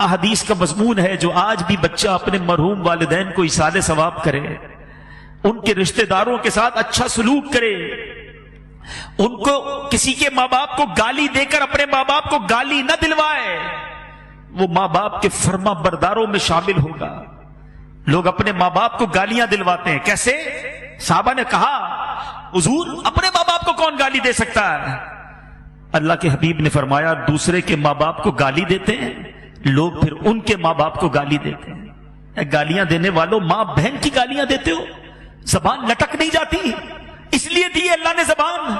احادیث کا مضمون ہے جو آج بھی بچہ اپنے مرحوم والدین کو ایصال ثواب کرے، ان کے رشتہ داروں کے ساتھ اچھا سلوک کرے، ان کو کسی کے ماں باپ کو گالی دے کر اپنے ماں باپ کو گالی نہ دلوائے، وہ ماں باپ کے فرما برداروں میں شامل ہوگا۔ لوگ اپنے ماں باپ کو گالیاں دلواتے ہیں، کیسے؟ صحابہ نے کہا حضور اپنے ماں باپ کو کون گالی دے سکتا ہے؟ اللہ کے حبیب نے فرمایا دوسرے کے ماں باپ کو گالی دیتے ہیں لوگ، پھر ان کے ماں باپ کو گالی دیتے ہیں۔ گالیاں دینے والوں ماں بہن کی گالیاں دیتے ہو، زبان لٹک نہیں جاتی؟ اس لیے دی اللہ نے زبان،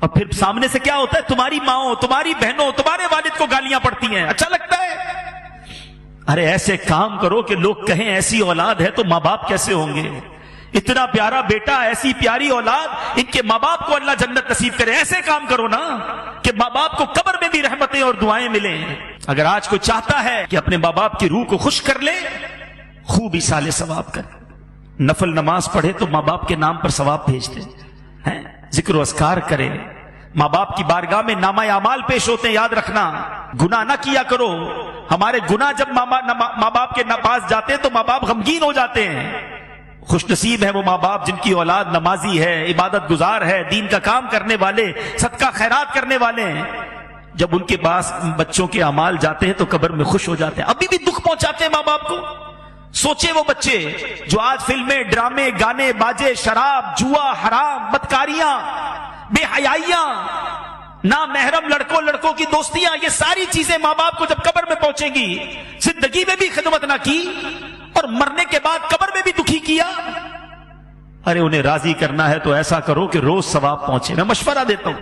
اور پھر سامنے سے کیا ہوتا ہے؟ تمہاری ماں، تمہاری بہنوں، تمہارے والد کو گالیاں پڑتی ہیں، اچھا لگتا ہے؟ ارے ایسے کام کرو کہ لوگ کہیں ایسی اولاد ہے تو ماں باپ کیسے ہوں گے؟ اتنا پیارا بیٹا، ایسی پیاری اولاد، ان کے ماں باپ کو اللہ جنت نصیب کرے۔ ایسے کام کرو نا کہ ماں باپ کو قبر میں بھی رحمتیں اور دعائیں ملیں۔ اگر آج کوئی چاہتا ہے کہ اپنے ماں باپ کی روح کو خوش کر لے، خوب ایصال ثواب کرے، نفل نماز پڑھے تو ماں باپ کے نام پر ثواب بھیج دے، ذکر و اذکار کرے۔ ماں باپ کی بارگاہ میں نامہ اعمال پیش ہوتے ہیں، یاد رکھنا گناہ نہ کیا کرو۔ ہمارے گناہ جب ماں باپ کے پاس جاتے ہیں تو ماں باپ غمگین ہو جاتے ہیں۔ خوش نصیب ہے وہ ماں باپ جن کی اولاد نمازی ہے، عبادت گزار ہے، دین کا کام کرنے والے، صدقہ خیرات کرنے والے ہیں۔ جب ان کے پاس بچوں کے اعمال جاتے ہیں تو قبر میں خوش ہو جاتے ہیں۔ ابھی بھی دکھ پہنچاتے ہیں ماں باپ کو۔ سوچے وہ بچے جو آج فلمیں، ڈرامے، گانے، باجے، شراب، جوا، حرام، بدکاریاں، بے حیائیاں، نامحرم لڑکوں کی دوستیاں، یہ ساری چیزیں ماں باپ کو جب قبر میں پہنچیں گی، زندگی میں بھی خدمت نہ کی اور مرنے کے بعد قبر میں بھی دکھی کیا۔ ارے انہیں راضی کرنا ہے تو ایسا کرو کہ روز ثواب پہنچے۔ میں مشورہ دیتا ہوں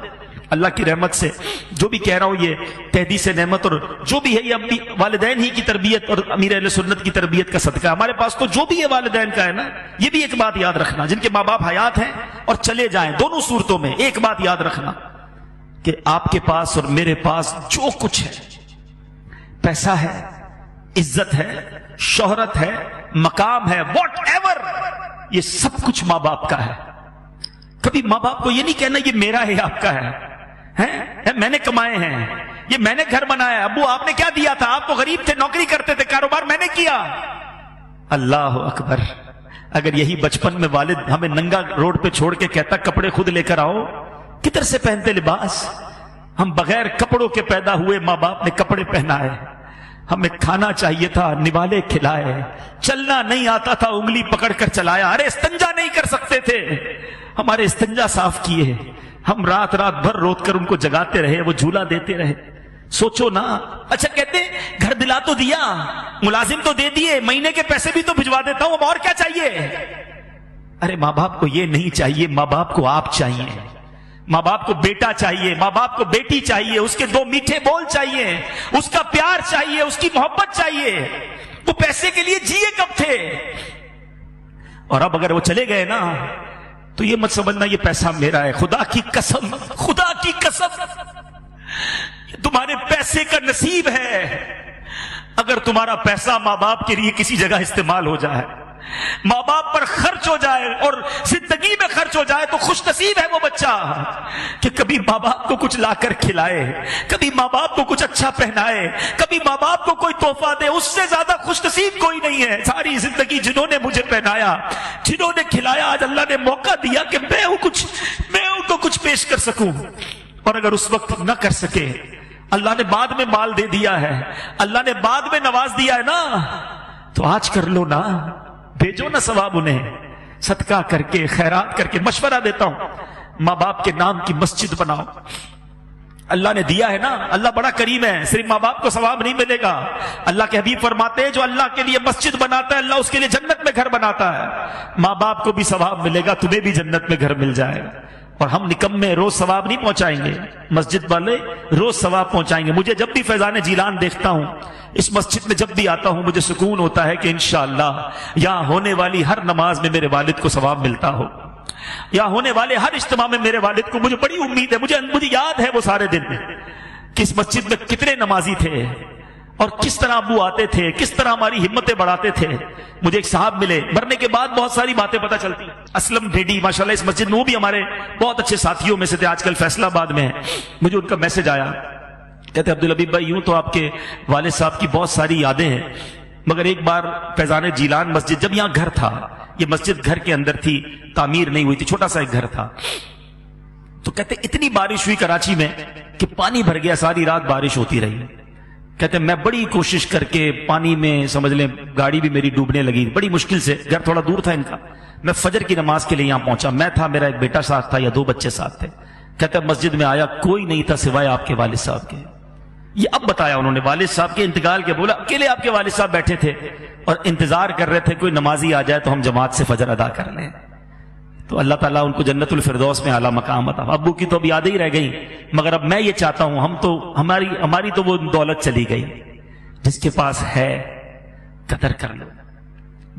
اللہ کی رحمت سے، جو بھی کہہ رہا ہوں یہ تحدیث نعمت اور جو بھی ہے یہ والدین ہی کی تربیت اور امیر اہل سنت کی تربیت کا صدقہ ہے۔ ہمارے پاس تو جو بھی ہے والدین کا ہے نا، یہ بھی ایک بات یاد رکھنا، جن کے ماں باپ حیات ہیں اور چلے جائیں، دونوں صورتوں میں ایک بات یاد رکھنا کہ آپ کے پاس اور میرے پاس جو کچھ ہے، پیسہ ہے، عزت ہے، شہرت ہے، مقام ہے، واٹ ایور، یہ سب کچھ ماں باپ کا ہے۔ کبھی ماں باپ کو یہ نہیں کہنا یہ میرا ہے، آپ کا ہے، میں نے کمائے ہیں، یہ میں نے گھر بنایا ہے، ابو آپ نے کیا دیا تھا؟ آپ تو غریب تھے، نوکری کرتے تھے، کاروبار میں نے کیا۔ اللہ اکبر! اگر یہی بچپن میں والد ہمیں ننگا روڈ پہ چھوڑ کے کہتا کپڑے خود لے کر آؤ، کدھر سے پہنتے لباس؟ ہم بغیر کپڑوں کے پیدا ہوئے، ماں باپ نے کپڑے پہنائے، ہمیں کھانا چاہیے تھا، نوالے کھلائے، چلنا نہیں آتا تھا، انگلی پکڑ کر چلایا، ارے استنجا نہیں کر سکتے تھے، ہمارے استنجا صاف کیے، ہم رات بھر روت کر ان کو جگاتے رہے، وہ جھولا دیتے رہے۔ سوچو نا۔ اچھا کہتے گھر دلا تو دیا، ملازم تو دے دیے، مہینے کے پیسے بھی تو بھجوا دیتا ہوں، اب اور کیا چاہیے؟ ارے ماں باپ کو یہ نہیں چاہیے، ماں باپ کو آپ چاہیے، ماں باپ کو بیٹا چاہیے، ماں باپ کو بیٹی چاہیے، اس کے دو میٹھے بول چاہیے، اس کا پیار چاہیے، اس کی محبت چاہیے۔ وہ پیسے کے لیے جیے کب تھے؟ اور اب اگر وہ چلے گئے نا تو یہ مت سمجھنا یہ پیسہ میرا ہے، خدا کی قسم، خدا کی قسم تمہارے پیسے کا نصیب ہے۔ اگر تمہارا پیسہ ماں باپ کے لیے کسی جگہ استعمال ہو جائے، ماں باپ پر خرچ ہو جائے اور زندگی میں خرچ ہو جائے، تو خوش نصیب ہے وہ بچہ کہ کبھی ماں باپ کو کچھ لا کر کھلائے، کبھی ماں باپ کو کچھ اچھا پہنائے، کبھی ماں باپ کو کوئی تحفہ دے۔ اس سے زیادہ خوش نصیب کوئی نہیں ہے۔ ساری زندگی جنہوں نے مجھے پہنایا، جنہوں نے کھلایا، آج اللہ نے موقع دیا کہ میں ان کو کچھ پیش کر سکوں، اور اگر اس وقت نہ کر سکے، اللہ نے بعد میں مال دے دیا ہے، اللہ نے بعد میں نواز دیا ہے نا، تو آج کر لو نا، بھیجو نا ثواب انہیں، صدقہ کر کے، خیرات کر کے۔ مشورہ دیتا ہوں ماں باپ کے نام کی مسجد بناؤ، اللہ نے دیا ہے نا، اللہ بڑا کریم ہے، صرف ماں باپ کو ثواب نہیں ملے گا۔ اللہ کے حبیب فرماتے ہیں جو اللہ کے لیے مسجد بناتا ہے اللہ اس کے لیے جنت میں گھر بناتا ہے۔ ماں باپ کو بھی ثواب ملے گا، تمہیں بھی جنت میں گھر مل جائے گا۔ اور ہم نکمے روز ثواب نہیں پہنچائیں گے، مسجد والے روز ثواب پہنچائیں گے۔ مجھے جب بھی فیضان جیلان دیکھتا ہوں، اس مسجد میں جب بھی آتا ہوں، مجھے سکون ہوتا ہے کہ انشاءاللہ یہاں ہونے والی ہر نماز میں میرے والد کو ثواب ملتا ہو، یہاں ہونے والے ہر اجتماع میں میرے والد کو، مجھے بڑی امید ہے، مجھے یاد ہے وہ سارے دن کہ اس مسجد میں کتنے نمازی تھے اور کس طرح ابو آتے تھے، کس طرح ہماری ہمتیں بڑھاتے تھے۔ مجھے ایک صاحب ملے، مرنے کے بعد بہت ساری باتیں پتہ چلتی، اسلم ڈیڈی ماشاءاللہ اس مسجد میں، وہ بھی ہمارے بہت اچھے ساتھیوں میں سے تھے، آج کل فیصلہ آباد میں ہے۔ مجھے ان کا میسج آیا کہتے عبدالحبیب بھائی یوں تو آپ کے والد صاحب کی بہت ساری یادیں ہیں، مگر ایک بار فیضان جیلان مسجد، جب یہاں گھر تھا، یہ مسجد گھر کے اندر تھی، تعمیر نہیں ہوئی تھی، چھوٹا سا ایک گھر تھا، تو کہتے اتنی بارش ہوئی کراچی میں کہ پانی بھر گیا، ساری رات بارش ہوتی رہی. کہتے میں بڑی کوشش کر کے پانی میں سمجھ لیں گاڑی بھی میری ڈوبنے لگی، بڑی مشکل سے، گھر تھوڑا دور تھا ان کا، میں فجر کی نماز کے لیے یہاں پہنچا، میں تھا، میرا ایک بیٹا ساتھ تھا یا 2 بچے ساتھ تھے. کہتے مسجد میں آیا، کوئی نہیں تھا سوائے آپ کے والد صاحب کے. یہ اب بتایا انہوں نے والد صاحب کے انتقال کے، بولا اکیلے آپ کے والد صاحب بیٹھے تھے اور انتظار کر رہے تھے کوئی نمازی آ جائے تو ہم جماعت سے فجر ادا کر لیں. تو اللہ تعالیٰ ان کو جنت الفردوس میں اعلیٰ مقام عطا. ابو کی تو اب یادیں ہی رہ گئی، مگر اب میں یہ چاہتا ہوں، ہماری تو وہ دولت چلی گئی. جس کے پاس ہے قدر کر لو،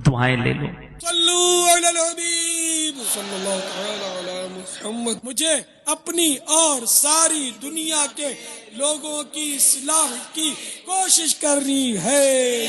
دعائیں لے لو. صلو علی الحبیب صلی اللہ تعالی علی محمد. مجھے اپنی اور ساری دنیا کے لوگوں کی اصلاح کی کوشش کرنی ہے.